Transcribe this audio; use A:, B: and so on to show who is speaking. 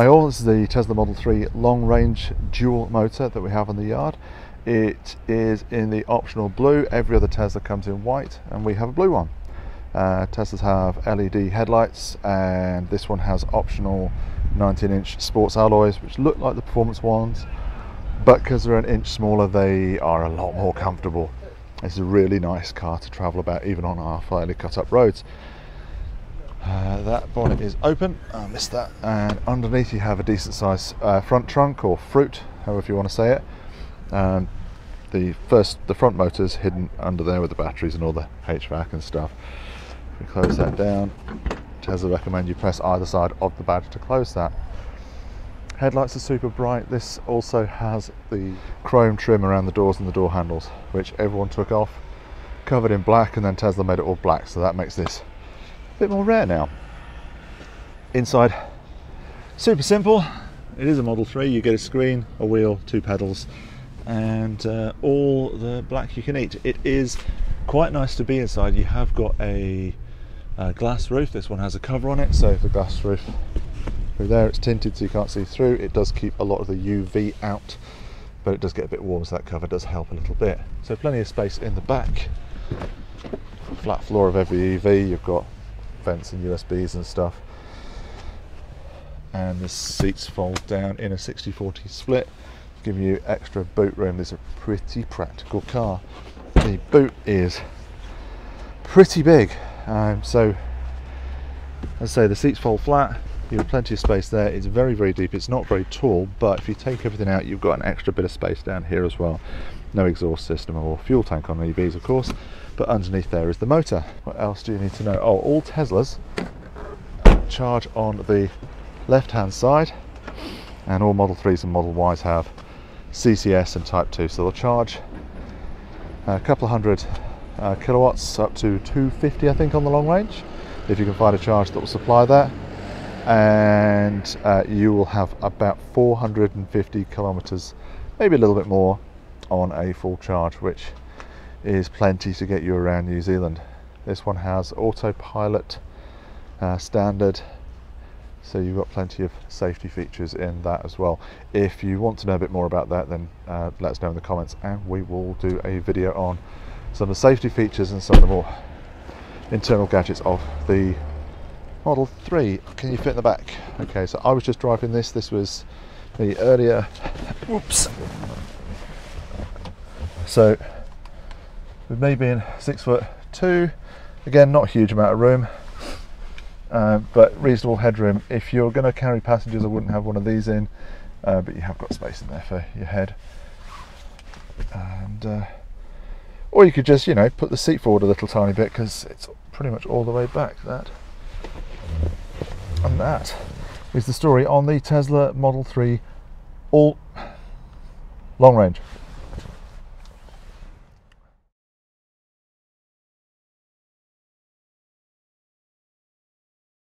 A: This is the Tesla Model 3 long range dual motor that we have on the yard. It is in the optional blue. Every other Tesla comes in white and we have a blue one. Teslas have LED headlights and this one has optional 19-inch sports alloys which look like the performance ones, but because they're an inch smaller they are a lot more comfortable. It's a really nice car to travel about even on our fairly cut up roads. That bonnet is open, I missed that, and underneath you have a decent sized front trunk or fruit, however you want to say it. And the front motor's hidden under there with the batteries and all the HVAC and stuff. If we close that down, Tesla recommend you press either side of the badge to close that. Headlights are super bright. This also has the chrome trim around the doors and the door handles, which everyone took off, covered in black, and then Tesla made it all black, so that makes this bit more rare now. Inside, super simple. It is a Model 3. You get a screen, a wheel, 2 pedals, and all the black you can eat. It is quite nice to be inside. You have got a glass roof. This one has a cover on it, so the glass roof through there, it's tinted so you can't see through. It does keep a lot of the UV out, but it does get a bit warm, so that cover does help a little bit. So plenty of space in the back. Flat floor of every EV. You've got vents and USBs and stuff, and the seats fold down in a 60-40 split, giving you extra boot room. This is a pretty practical car. The boot is pretty big, so as I say, the seats fold flat. You have plenty of space there. It's very, very deep. It's not very tall, but if you take everything out, you've got an extra bit of space down here as well. No exhaust system or fuel tank on EVs, of course, but underneath there is the motor. What else do you need to know? Oh, all Teslas charge on the left-hand side, and all Model 3s and Model Ys have CCS and Type 2, so they'll charge a couple of hundred kilowatts, up to 250 I think on the long range, if you can find a charge that will supply that. And you will have about 450 kilometers, maybe a little bit more, on a full charge, which is plenty to get you around New Zealand. This one has autopilot standard, so you've got plenty of safety features in that as well. If you want to know a bit more about that, then let us know in the comments and we will do a video on some of the safety features and some of the more internal gadgets of the Model 3. Can you fit in the back? Okay, so I was just driving this. This was the earlier. Whoops. So with me being 6'2", again, not a huge amount of room, but reasonable headroom. If you're going to carry passengers, I wouldn't have one of these in, but you have got space in there for your head. And or you could just, you know, put the seat forward a little tiny bit, because it's pretty much all the way back. And that is the story on the Tesla Model 3 all long range.